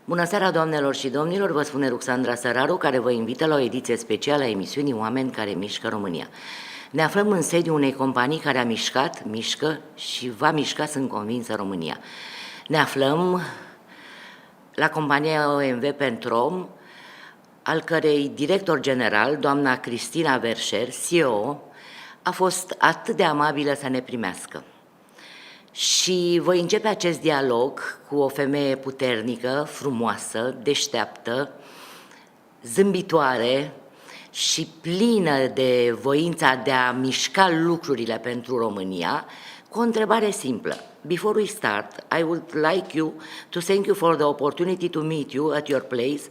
Bună seara, doamnelor și domnilor, vă spune Ruxandra Săraru, care vă invită la o ediție specială a emisiunii Oameni care mișcă România. Ne aflăm în sediul unei companii care a mișcat, mișcă și va mișca, sunt convinsă, România. Ne aflăm la compania OMV Pentrom, al cărei director general, doamna Cristina Verchere, CEO, a fost atât de amabilă să ne primească. Și voi începe acest dialog cu o femeie puternică, frumoasă, deșteaptă, zâmbitoare și plină de voința de a mișca lucrurile pentru România, cu o întrebare simplă. Before we start, I would like you to thank you for the opportunity to meet you at your place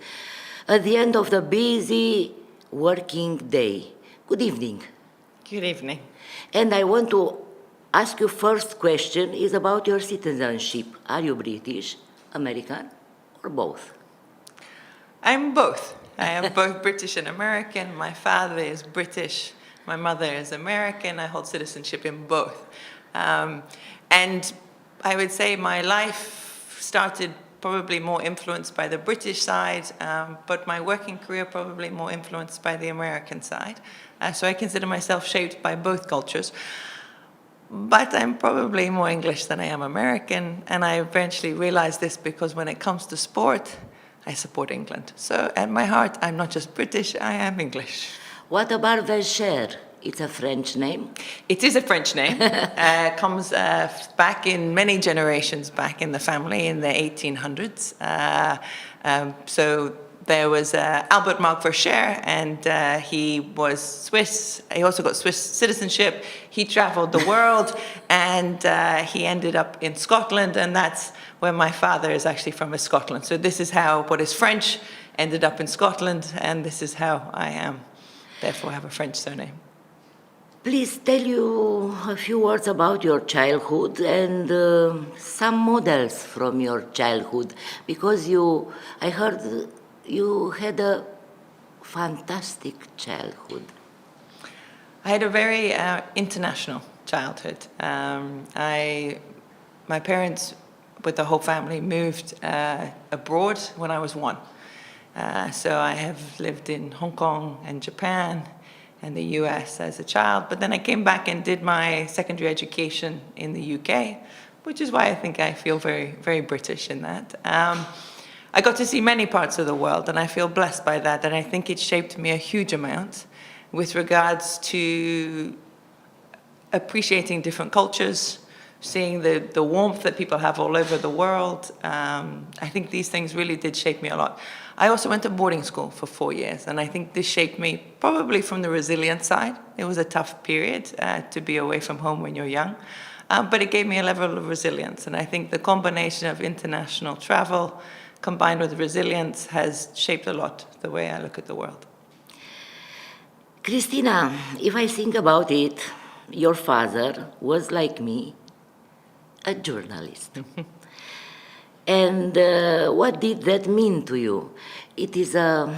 at the end of the busy working day. Good evening. Good evening. And I want to ask you first question is about your citizenship. Are you British, American, or both? I'm both. I am both British and American. My father is British. My mother is American. I hold citizenship in both. And I would say my life started probably more influenced by the British side, but my working career probably more influenced by the American side. So I consider myself shaped by both cultures. But I'm probably more English than I am American, and I eventually realized this because when it comes to sport, I support England. So at my heart, I'm not just British, I am English. What about Verchere? It's a French name? It is a French name. Comes back in many generations back in the family in the 1800s. So there was Albert Marc Verchere, and he was Swiss. He also got Swiss citizenship. He traveled the world, and he ended up in Scotland, and that's where my father is actually from, is Scotland. So this is how what is French ended up in Scotland, and this is how I am. Therefore, I have a French surname. Please tell you a few words about your childhood and some models from your childhood, because I heard you had a fantastic childhood. I had a very international childhood. My parents, with the whole family, moved abroad when I was 1. So I have lived in Hong Kong and Japan and the US as a child, but then I came back and did my secondary education in the UK, which is why I think I feel very, very British in that. I got to see many parts of the world, and I feel blessed by that, and I think it shaped me a huge amount with regards to appreciating different cultures, seeing the warmth that people have all over the world. I think these things really did shape me a lot. I also went to boarding school for 4 years, and I think this shaped me probably from the resilient side. It was a tough period to be away from home when you're young, but it gave me a level of resilience, and I think the combination of international travel combined with resilience has shaped a lot the way I look at the world. Cristina, if I think about it, your father was like me, a journalist. And what did that mean to you? It is a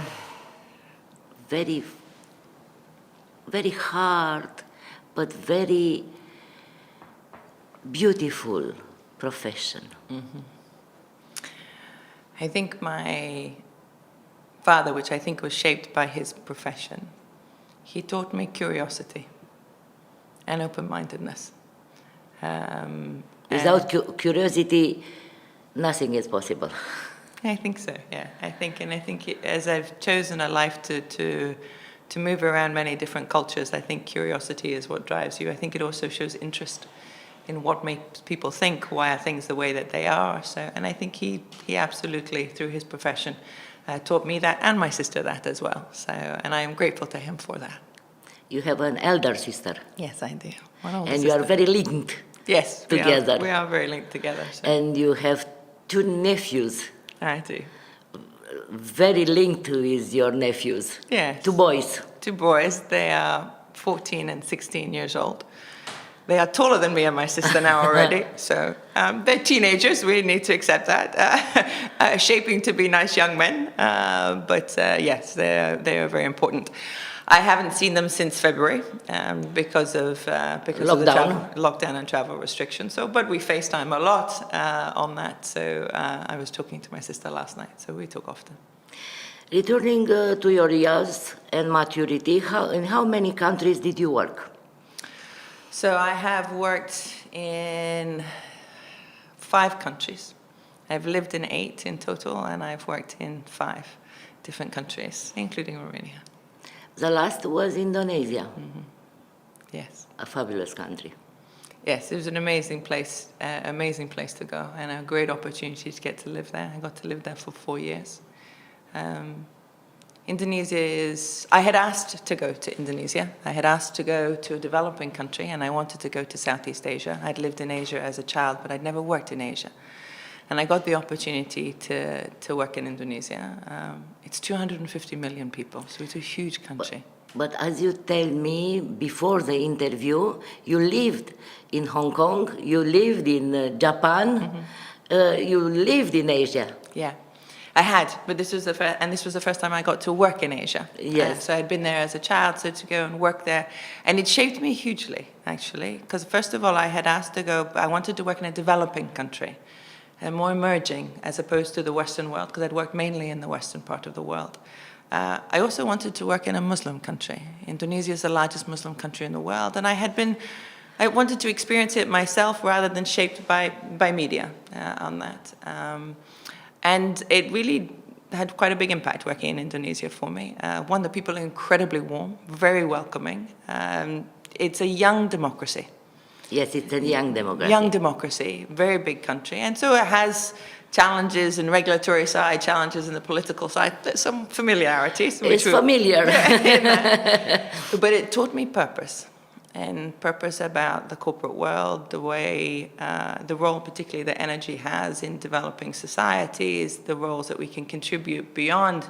very, very hard, but very beautiful profession. Mm-hmm. I think my father, which I think was shaped by his profession, he taught me curiosity and open-mindedness. Without curiosity, nothing is possible. I think so, yeah. I think as I've chosen a life to move around many different cultures, I think curiosity is what drives you. I think it also shows interest in what makes people think, why are things the way that they are. So, and I think he absolutely, through his profession, taught me that, and my sister that as well. So, and I am grateful to him for that. You have an elder sister. Yes, I do. And you are very linked. Yes, together. We are very linked together. So. And you have 2 nephews. I do. Very linked with your nephews. Yes. 2 boys. 2 boys. They are 14 and 16 years old. They are taller than me and my sister now already. So they're teenagers. We need to accept that. Shaping to be nice young men. But yes, they are very important. I haven't seen them since February because of the lockdown and travel restrictions. So, but we FaceTime a lot on that. So I was talking to my sister last night. So we talk often. Returning to your years and maturity, in how many countries did you work? So I have worked in 5 countries. I've lived in 8 in total, and I've worked in 5 different countries, including Romania. The last was Indonesia. Mm-hmm. Yes. A fabulous country. Yes, it was an amazing place to go, and a great opportunity to get to live there. I got to live there for 4 years. Indonesia I had asked to go to Indonesia. I had asked to go to a developing country, and I wanted to go to Southeast Asia. I'd lived in Asia as a child, but I'd never worked in Asia. And I got the opportunity to work in Indonesia. It's 250 million people, so it's a huge country. But as you tell me before the interview, you lived in Hong Kong, you lived in Japan, you lived in Asia. Yeah, I had, but this was the first time I got to work in Asia. Yes. So I'd been there as a child, so to go and work there, and it shaped me hugely, actually, because first of all, I had asked to go. I wanted to work in a developing country, and more emerging as opposed to the Western world, because I'd worked mainly in the Western part of the world. I also wanted to work in a Muslim country. Indonesia is the largest Muslim country in the world, and I wanted to experience it myself rather than shaped by media on that. And it really had quite a big impact working in Indonesia for me. One, the people are incredibly warm, very welcoming. It's a young democracy. Yes, it's a young democracy. Young democracy, very big country. And so it has challenges in the regulatory side, challenges in the political side. There's some familiarities. It's familiar. But it taught me purpose. And purpose about the corporate world, the way, the role particularly that energy has in developing societies, the roles that we can contribute beyond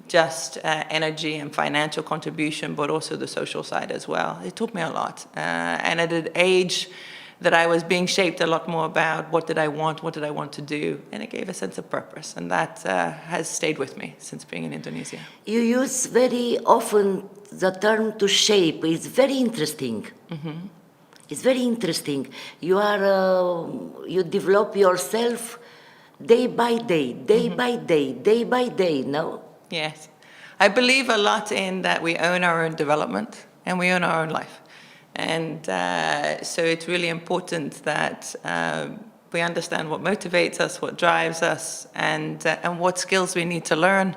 just energy and financial contribution, but also the social side as well. It taught me a lot. And at an age that I was being shaped a lot more about what did I want to do, and it gave a sense of purpose, and that has stayed with me since being in Indonesia. You use very often the term to shape. It's very interesting. Mm-hmm. It's very interesting. You develop yourself day by day, day by day, no? Yes. I believe a lot in that we own our own development and we own our own life. And so it's really important that we understand what motivates us, what drives us, and what skills we need to learn.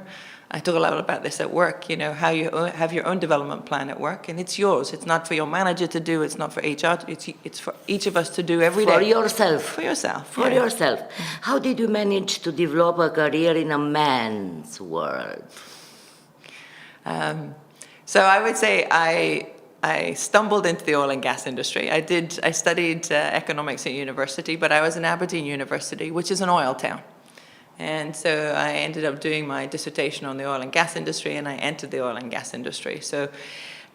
I talk a lot about this at work, how you have your own development plan at work, and it's yours. It's not for your manager to do, it's not for HR, it's for each of us to do every day. For yourself. For yourself. For yourself. How did you manage to develop a career in a man's world? So I would say I stumbled into the oil and gas industry. I studied economics at university, but I was in Aberdeen University, which is an oil town. And so I ended up doing my dissertation on the oil and gas industry, and I entered the oil and gas industry.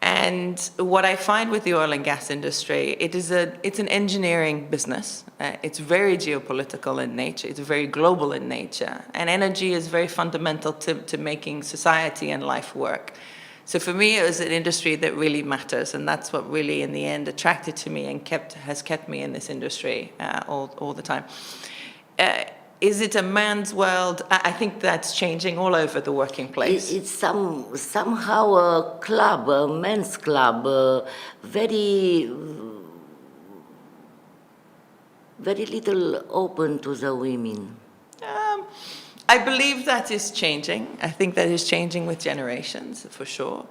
And what I find with the oil and gas industry, it's an engineering business. It's very geopolitical in nature. It's very global in nature. And energy is very fundamental to making society and life work. So for me, it was an industry that really matters, and that's what really, in the end, attracted to me and has kept me in this industry all the time. Is it a man's world? I think that's changing all over the working place. It's somehow a club, a men's club, very little open to the women. I believe that is changing. I think that is changing with generations, for sure.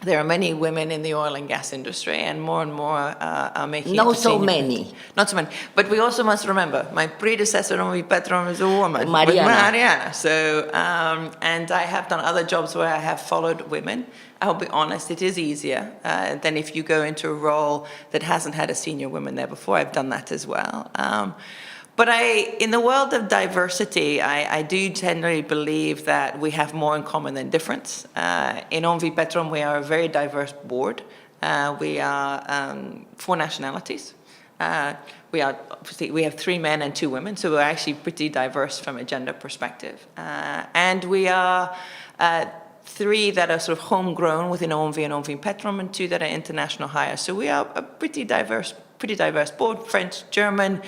There are many women in the oil and gas industry, and more are making it. Not so many. Not so many. But we also must remember, my predecessor on Petrom is a woman. Mariana. So, and I have done other jobs where I have followed women. I'll be honest, it is easier than if you go into a role that hasn't had a senior woman there before. I've done that as well. But in the world of diversity, I do generally believe that we have more in common than difference. In Onvi Petrom, we are a very diverse board. We are 4 nationalities. We have 3 men and 2 women, so we're actually pretty diverse from a gender perspective. And we are 3 that are sort of homegrown within OMV and OMV Petrom, and 2 that are international hires. So we are a pretty diverse board: French, German,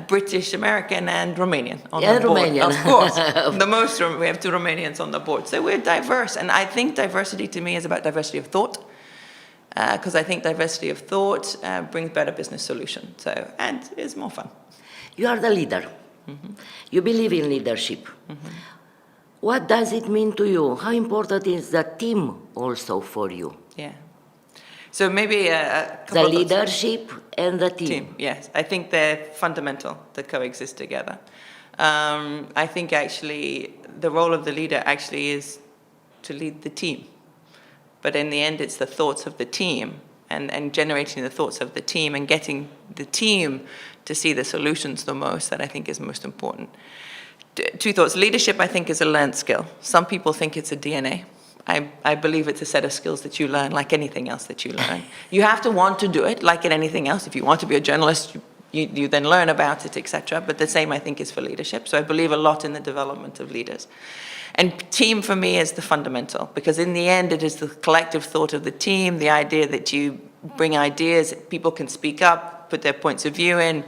British, American, and Romanian on the board. Romanian. Of course, we have 2 Romanians on the board. So we're diverse, and I think diversity to me is about diversity of thought, because I think diversity of thought brings better business solutions. So, and is more fun. You are the leader. You believe in leadership. What does it mean to you? How important is the team also for you? Yeah. So maybe a couple The of thoughts. leadership and the team. Yes, I think they're fundamental to coexist together. I think actually the role of the leader actually is to lead the team. But in the end, it's the thoughts of the team and generating the thoughts of the team and getting the team to see the solutions the most that I think is most important. 2 thoughts. Leadership, I think, is a learned skill. Some people think it's a DNA. I believe it's a set of skills that you learn like anything else that you learn. You have to want to do it like in anything else. If you want to be a journalist, you then learn about it, etc. But the same, I think, is for leadership. So I believe a lot in the development of leaders. And team, for me, is the fundamental, because in the end, it is the collective thought of the team, the idea that you bring ideas, people can speak up, put their points of view in,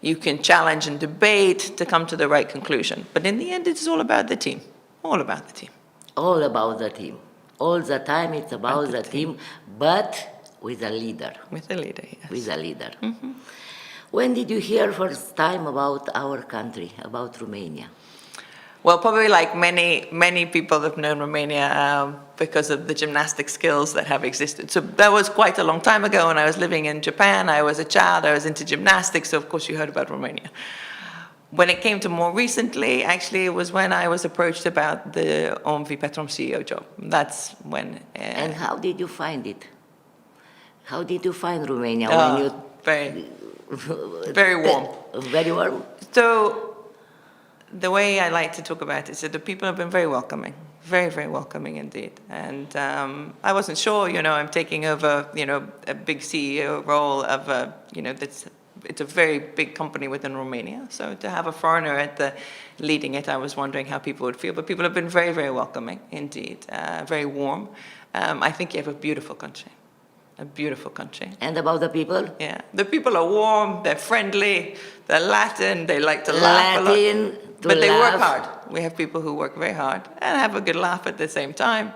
you can challenge and debate to come to the right conclusion. But in the end, it's all about the team, all about the team. All about the team. All the time it's about the team, but with a leader. With a leader, yes. With a leader. When did you hear first time about our country, about Romania? Well, probably like many people have known Romania because of the gymnastic skills that have existed. So that was quite a long time ago when I was living in Japan. I was a child, I was into gymnastics, so of course you heard about Romania. When it came to more recently, actually it was when I was approached about the OMV Petrom CEO job. That's when... And how did you find it? How did you find Romania when you... Very warm. Very warm? So... The way I like to talk about it is that the people have been very welcoming, very, very welcoming indeed. And I wasn't sure, I'm taking over, a big CEO role of it's a very big company within Romania. So to have a foreigner leading it, I was wondering how people would feel. But people have been very, very welcoming indeed, very warm. I think you have a beautiful country. A beautiful country. And about the people? Yeah. The people are warm, they're friendly, they're Latin, they like to laugh a lot. But they work hard. We have people who work very hard and have a good laugh at the same time.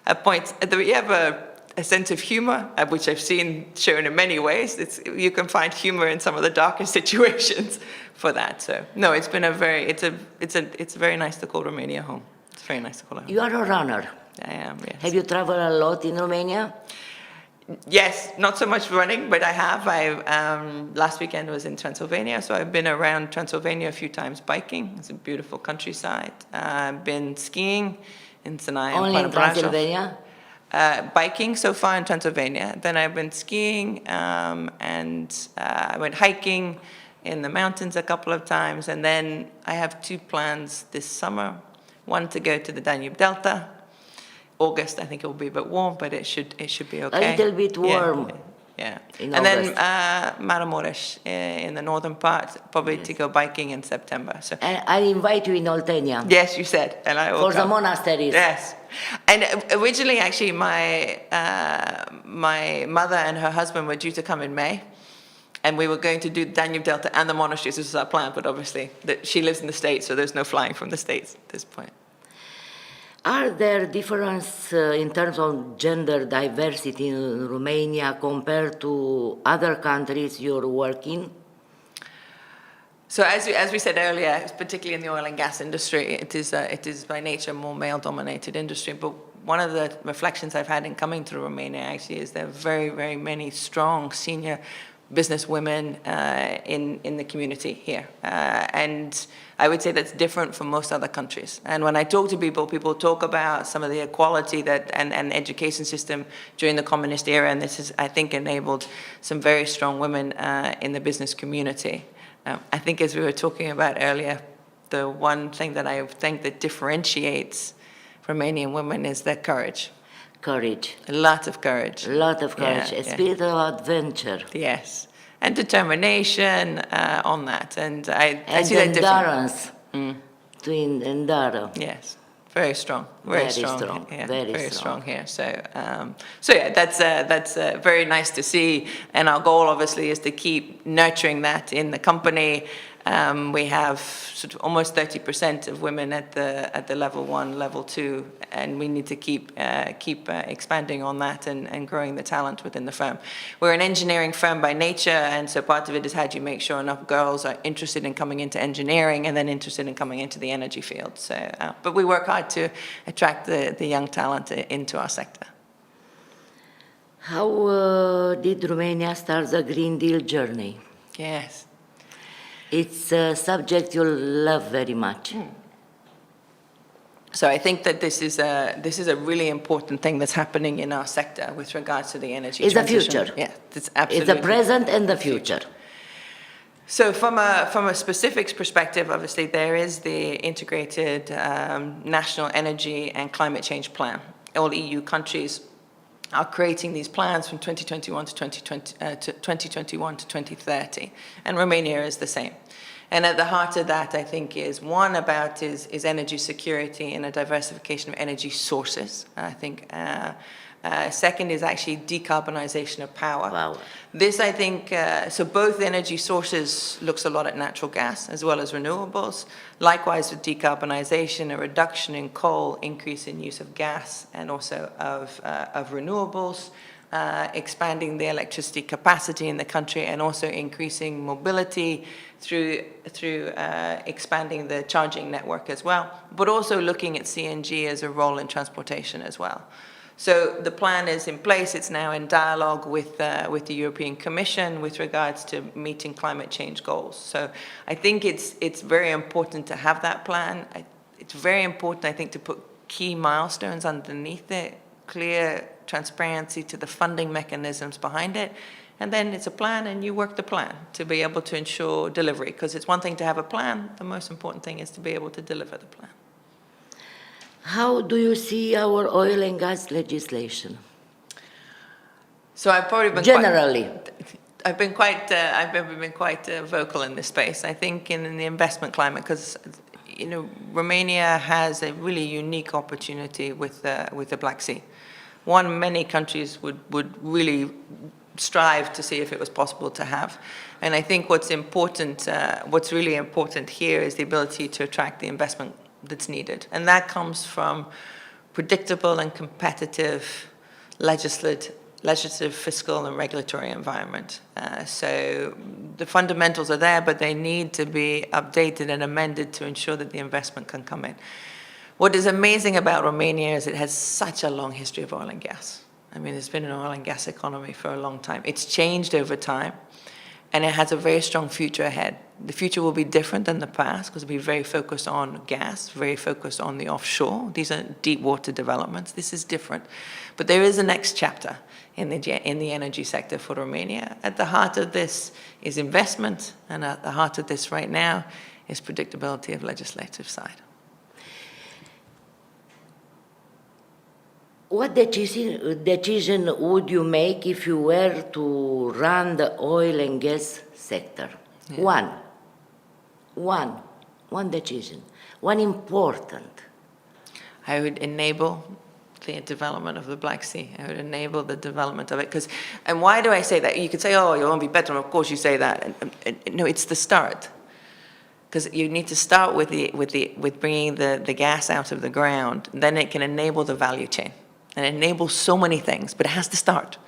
You have a sense of humor, which I've seen shown in many ways. You can find humor in some of the darker situations for that. So no, it's been it's very nice to call Romania home. It's very nice to call it home. You are a runner. I am, yes. Have you traveled a lot in Romania? Yes, not so much running, but I have. Last weekend was in Transylvania, so I've been around Transylvania a few times biking. It's a beautiful countryside. I've been skiing in Sinaia. Only in Transylvania? Biking so far in Transylvania. Then I've been skiing and I went hiking in the mountains a couple of times. And then I have 2 plans this summer. One to go to the Danube Delta. August, I think it will be a bit warm, but it should be okay. A little bit warm. Yeah. In and August. Then Maramureș in the northern part, probably to go biking in September. So. And I invite you in Oltenia. Yes, you said, and I will For the monasteries. Yes. And originally, actually, my mother and her husband were due to come in May. And we were going to do Danube Delta and the monasteries. This was our plan, but obviously she lives in the States, so there's no flying from the States at this point. Are there differences in terms of gender diversity in Romania compared to other countries you're working? So as we said earlier, particularly in the oil and gas industry, it is by nature a more male-dominated industry. But one of the reflections I've had in coming to Romania actually is there are very, very many strong senior business women in the community here. And I would say that's different from most other countries. And when I talk to people, people talk about some of the equality and education system during the communist era, and this has, I think, enabled some very strong women in the business community. I think as we were talking about earlier, the one thing that I think that differentiates Romanian women is their courage. Courage. A lot of courage. A lot of courage. Yeah, a spirit of adventure. Yes. And determination on that. And I see that endurance. To endure. Yes. very strong, Very strong, Yeah, very very strong. strong here. So yeah, that's very nice to see. And our goal, obviously, is to keep nurturing that in the company. We have sort of almost 30% of women at the level 1, level 2, and we need to keep expanding on that and growing the talent within the firm. We're an engineering firm by nature, and so part of it is how do you make sure enough girls are interested in coming into engineering and then interested in coming into the energy field. So, but we work hard to attract the young talent into our sector. How did Romania start the Green Deal journey? Yes. It's a subject you'll love very much. So I think that this is a really important thing that's happening in our sector with regards to the energy It's the transition. future. Yeah, it's absolutely. It's the present and the future. So from a specifics perspective, obviously there is the integrated national energy and climate change plan. All EU countries are creating these plans from 2021 to 2021 to 2030, and Romania is the same. And at the heart of that, I think, is energy security and a diversification of energy sources. I think second is actually decarbonization of power. Wow. This, I think, so both energy sources looks a lot at natural gas as well as renewables. Likewise with decarbonization, a reduction in coal, increase in use of gas and also of renewables, expanding the electricity capacity in the country and also increasing mobility through expanding the charging network as well, but also looking at CNG as a role in transportation as well. So the plan is in place. It's now in dialogue with the European Commission with regards to meeting climate change goals. So I think it's very important to have that plan. It's very important, I think, to put key milestones underneath it, clear transparency to the funding mechanisms behind it. And then it's a plan and you work the plan to be able to ensure delivery. Because it's one thing to have a plan. The most important thing is to be able to deliver the plan. How do you see our oil and gas legislation? So I've probably been generally. I've been quite vocal in this space. I think in the investment climate, because Romania has a really unique opportunity with the Black Sea. One many countries would really strive to see if it was possible to have. And I think what's really important here is the ability to attract the investment that's needed. And that comes from predictable and competitive legislative, fiscal, and regulatory environment. So the fundamentals are there, but they need to be updated and amended to ensure that the investment can come in. What is amazing about Romania is it has such a long history of oil and gas. I mean, it's been an oil and gas economy for a long time. It's changed over time, and it has a very strong future ahead. The future will be different than the past because it'll be very focused on gas, very focused on the offshore. These are deep water developments. This is different. But there is a next chapter in the energy sector for Romania. At the heart of this is investment, and at the heart of this right now is predictability of legislative side. What decision would you make if you were to run the oil and gas sector? Yeah. One decision, one important. I would enable the development of the Black Sea. I would enable the development of it. And why do I say that? You could say, oh, you won't be better. And of course you say that. No, it's the start. Because you need to start with bringing the gas out of the ground. Then it can enable the value chain. And enable so many things, but it has to start.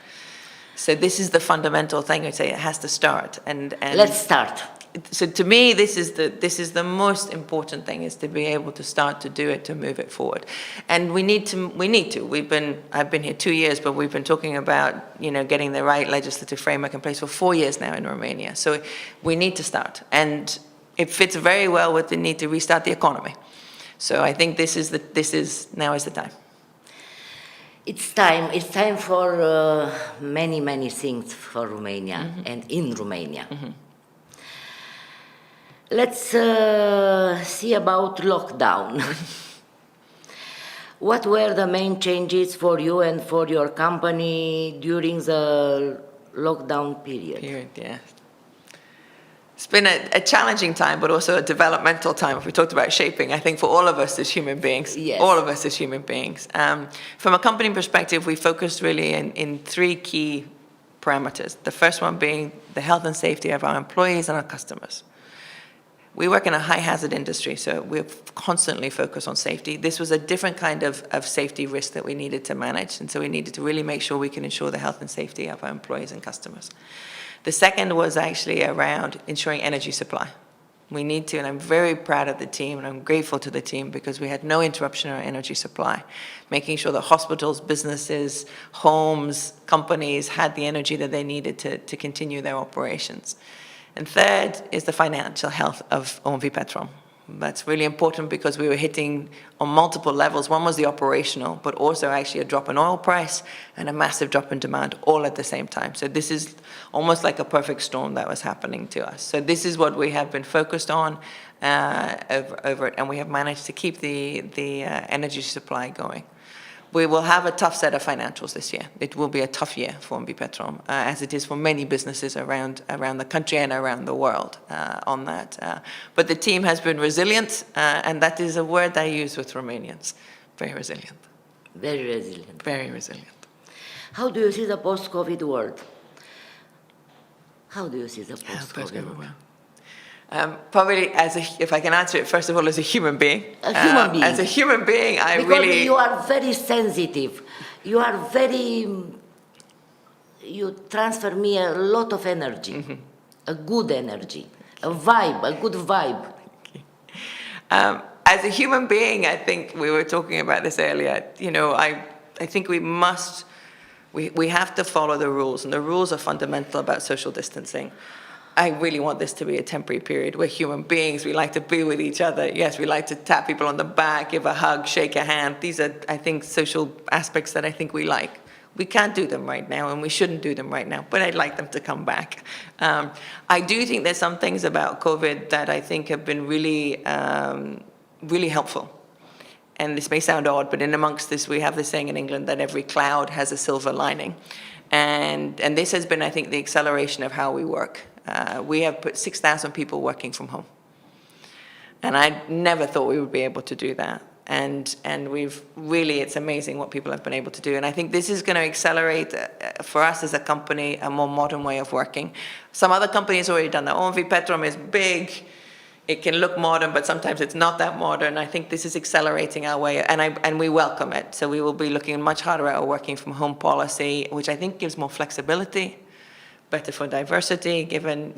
So this is the fundamental thing. I say it has to start. And let's start. So to me, this is the most important thing, is to be able to start to do it, to move it forward. And we need to. I've been here 2 years, but we've been talking about getting the right legislative framework in place for 4 years now in Romania. So we need to start, and it fits very well with the need to restart the economy. So I think now is the time. It's time for many things for Romania and in Romania. Let's see about lockdown. What were the main changes for you and for your company during the lockdown period? Yeah. been a challenging time, but also a developmental time. If we talked about shaping, I think for all of us as human beings, Yes. all of us as human beings. From a company perspective, we focused really in three key parameters. The first one being the health and safety of our employees and our customers. We work in a high hazard industry, so we're constantly focused on safety. This was a different kind of safety risk that we needed to manage, and so we needed to really make sure we can ensure the health and safety of our employees and customers. The second was actually around ensuring energy supply. We need to, and I'm very proud of the team, and I'm grateful to the team because we had no interruption in our energy supply, making sure that hospitals, businesses, homes, companies had the energy that they needed to continue their operations. And third is the financial health of OMV Petrom. That's really important because we were hitting on multiple levels. One was the operational, but also actually a drop in oil price and a massive drop in demand all at the same time. So this is almost like a perfect storm that was happening to us. So this is what we have been focused on over it, and we have managed to keep the energy supply going. We will have a tough set of financials this year. It will be a tough year for OMV Petrom, as it is for many businesses around the country and around the world on that. But the team has been resilient, and that is a word I use with Romanians. Very resilient. Very resilient. Very resilient. How do you see the post-COVID world? How do you see the post-COVID world? Probably if I can answer it, first of all, as a human being. A human being. As a human being, Because you are very sensitive. You are very, you transfer me a lot of energy, a good energy, a vibe, a good vibe. As a human being, I think we were talking about this earlier, I think we have to follow the rules, and the rules are fundamental about social distancing. I really want this to be a temporary period. We're human beings. We like to be with each other. Yes, we like to tap people on the back, give a hug, shake a hand. These are, I think, social aspects that I think we like. We can't do them right now, and we shouldn't do them right now, but I'd like them to come back. I do think there's some things about COVID that I think have been really, really helpful. And this may sound odd, but in amongst this, we have this saying in England that every cloud has a silver lining. And this has been, I think, the acceleration of how we work. We have put 6,000 people working from home. And I never thought we would be able to do that. And we've really, it's amazing what people have been able to do. And I think this is going to accelerate, for us as a company, a more modern way of working. Some other companies already done that. OMV Petrom is big. It can look modern, but sometimes it's not that modern. I think this is accelerating our way, and we welcome it. So we will be looking much harder at our working from home policy, which I think gives more flexibility, better for diversity, given,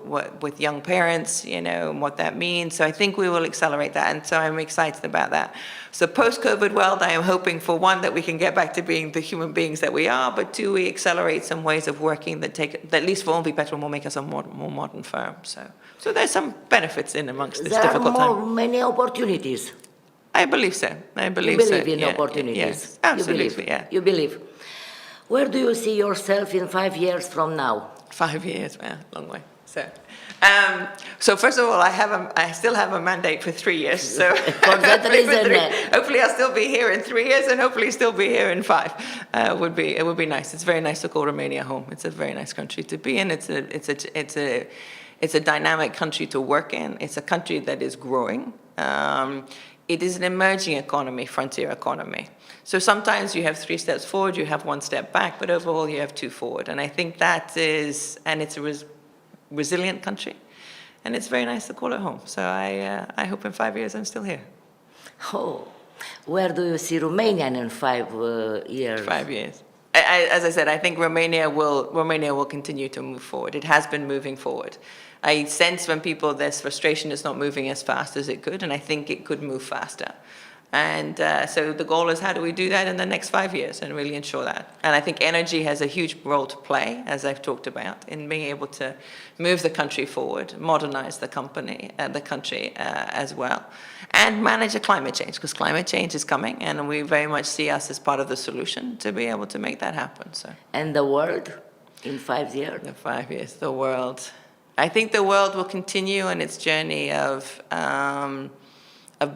what with young parents, what that means. So I think we will accelerate that, and so I'm excited about that. So post-COVID world, I am hoping for one, that we can get back to being the human beings that we are, but two, we accelerate some ways of working that at least for OMV Petrom, will make us a more modern firm. So there's some benefits in amongst this difficult time. There are many opportunities. I believe so. I believe you so. believe in opportunities. Yes, absolutely. You believe. You believe. Where do you see yourself in 5 years from now? 5 years, man, long way. So first of all, I still have a mandate for 3 years. So for that reason, hopefully I'll still be here in 3 years, and hopefully still be here in 5. It would be nice. It's very nice to call Romania home. It's a very nice country to be in. It's a dynamic country to work in. It's a country that is growing. It is an emerging economy, frontier economy. So sometimes you have 3 steps forward, you have 1 step back, but overall you have 2 forward. And I think that is, and it's a resilient country, and it's very nice to call it home. So I hope in 5 years I'm still here. Oh, where do you see Romania in 5 years? 5 years. As I said, I think Romania will continue to move forward. It has been moving forward. I sense when there's frustration, it's not moving as fast as it could, and I think it could move faster. And so the goal is, how do we do that in the next 5 years and really ensure that? And I think energy has a huge role to play, as I've talked about, in being able to move the country forward, modernize the country as well, and manage the climate change, because climate change is coming, and we very much see us as part of the solution to be able to make that happen. So. And the world in 5 years? In 5 years, the world. I think the world will continue in its journey of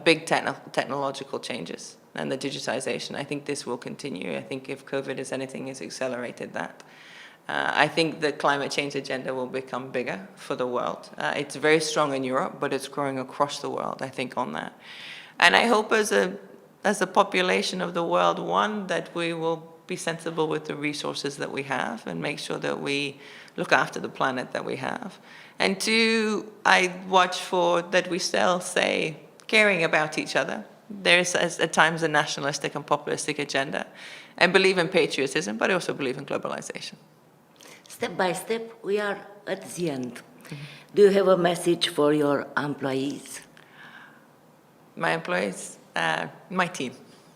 big technological changes and the digitization. I think this will continue. I think if COVID is anything, it's accelerated that. I think the climate change agenda will become bigger for the world. It's very strong in Europe, but it's growing across the world, I think, on that. And I hope as a population of the world, one, that we will be sensible with the resources that we have and make sure that we look after the planet that we have. And two, I watch for that we still say caring about each other. There's at times a nationalistic and populistic agenda, and believe in patriotism, but I also believe in globalization. Step by step, we are at the end. Do you have a message for your employees? My employees, my team.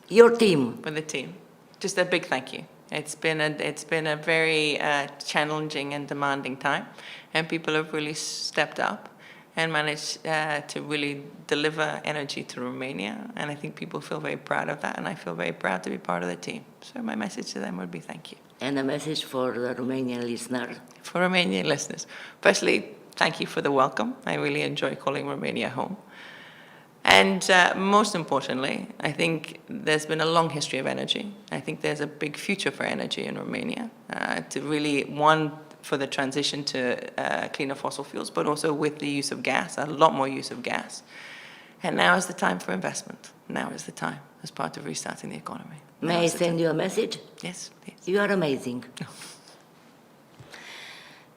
Your team. For the team, just a big thank you. It's been a very challenging and demanding time, and people have really stepped up and managed to really deliver energy to Romania. And I think people feel very proud of that, and I feel very proud to be part of the team. So my message to them would be thank you. And a message for the Romanian listener? For Romanian listeners, firstly, thank you for the welcome. I really enjoy calling Romania home. And most importantly, I think there's been a long history of energy. I think there's a big future for energy in Romania to really, one, for the transition to cleaner fossil fuels, but also with the use of gas, a lot more use of gas. And now is the time for investment. Now is the time as part of restarting the economy. May I send you a message? Yes, please. You are amazing.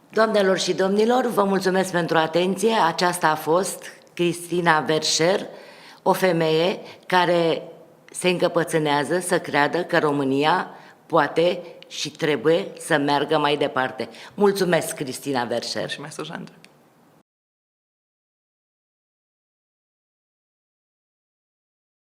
Doamnelor și domnilor, vă mulțumesc pentru atenție. Aceasta a fost Cristina Verchere, o femeie care se încăpățânează să creadă că România poate și trebuie să meargă mai departe. Mulțumesc, Cristina Verchere. Mulțumesc, Sandra.